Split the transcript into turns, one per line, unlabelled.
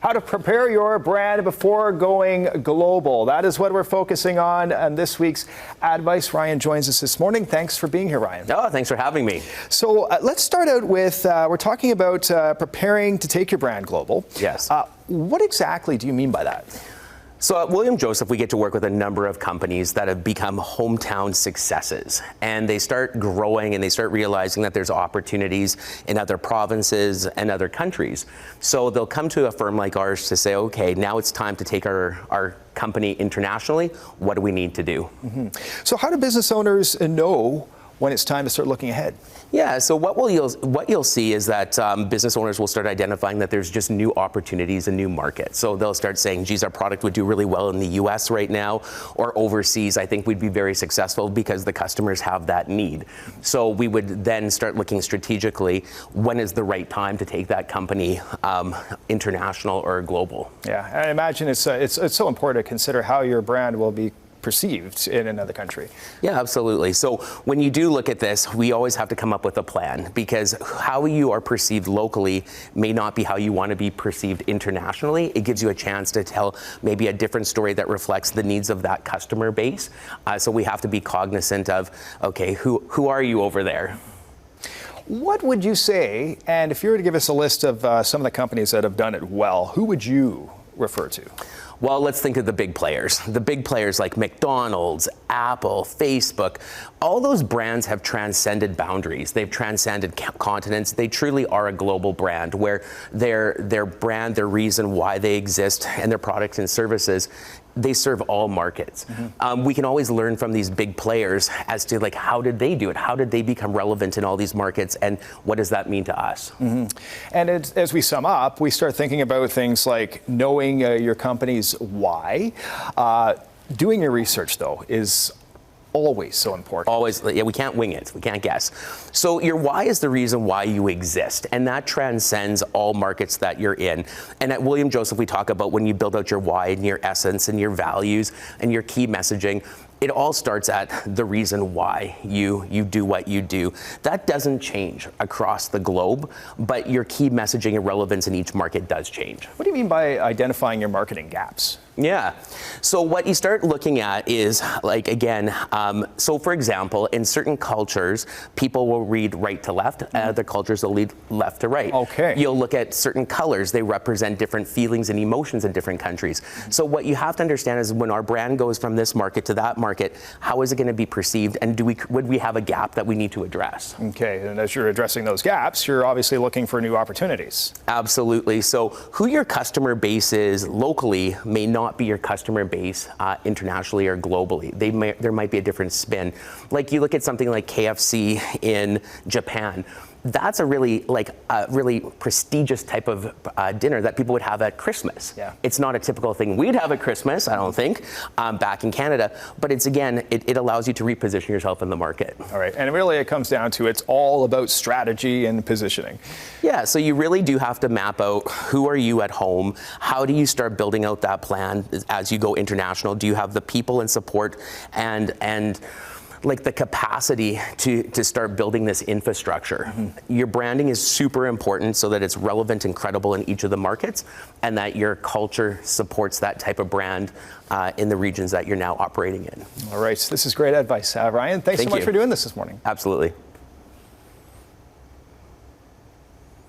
How to prepare your brand before going global. That is what we're focusing on this week's ADvice. Ryan joins us this morning. Thanks for being here, Ryan.
Oh, thanks for having me.
So let's start out with, we're talking about preparing to take your brand global.
Yes.
What exactly do you mean by that?
So at William Joseph, we get to work with a number of companies that have become hometown successes. And they start growing and they start realizing that there's opportunities in other provinces and other countries. So they'll come to a firm like ours to say, okay, now it's time to take our company internationally. What do we need to do?
Mm-hmm. So how do business owners know when it's time to start looking ahead?
Yeah, so what you'll see is that business owners will start identifying that there's just new opportunities and new markets. So they'll start saying, geez, our product would do really well in the US right now, or overseas. I think we'd be very successful because the customers have that need. So we would then start looking strategically, when is the right time to take that company international or global?
Yeah, I imagine it's so important to consider how your brand will be perceived in another country.
Yeah, absolutely. So when you do look at this, we always have to come up with a plan, because how you are perceived locally may not be how you want to be perceived internationally. It gives you a chance to tell maybe a different story that reflects the needs of that customer base. So we have to be cognizant of, okay, who are you over there?
What would you say, and if you were to give us a list of some of the companies that have done it well, who would you refer to?
Well, let's think of the big players. The big players like McDonald's, Apple, Facebook, all those brands have transcended boundaries. They've transcended continents. They truly are a global brand where their brand, their reason why they exist, and their products and services, they serve all markets. Mm-hmm. We can always learn from these big players as to like, how did they do it? How did they become relevant in all these markets? And what does that mean to us? Mm-hmm.
And as we sum up, we start thinking about things like knowing your company's why. Doing your research, though, is always so important.
Always, yeah, we can't wing it, we can't guess. So your why is the reason why you exist, and that transcends all markets that you're in. And at William Joseph, we talk about when you build out your why and your essence and your values and your key messaging, it all starts at the reason why you do what you do. That doesn't change across the globe, but your key messaging and relevance in each market does change.
What do you mean by identifying your marketing gaps?
Yeah. So what you start looking at is, like, again, so for example, in certain cultures, people will read right to left, and other cultures will read left to right.
Okay.
You'll look at certain colors. They represent different feelings and emotions in different countries. So what you have to understand is when our brand goes from this market to that market, how is it going to be perceived, and would we have a gap that we need to address?
Okay, and as you're addressing those gaps, you're obviously looking for new opportunities.
Absolutely. So who your customer base is locally may not be your customer base internationally or globally. There might be a different spin. Like you look at something like KFC in Japan. That's a really prestigious type of dinner that people would have at Christmas.
Yeah.
It's not a typical thing we'd have at Christmas, I don't think, back in Canada. But it's, again, it allows you to reposition yourself in the market.
All right, and really it comes down to it's all about strategy and positioning.
Yeah, so you really do have to map out who are you at home, how do you start building out that plan as you go international? Do you have the people and support and like the capacity to start building this infrastructure? Mm-hmm. Your branding is super important so that it's relevant and credible in each of the markets, and that your culture supports that type of brand in the regions that you're now operating in.
All right, this is great advice, Ryan. Thanks so much for doing this morning.
Absolutely.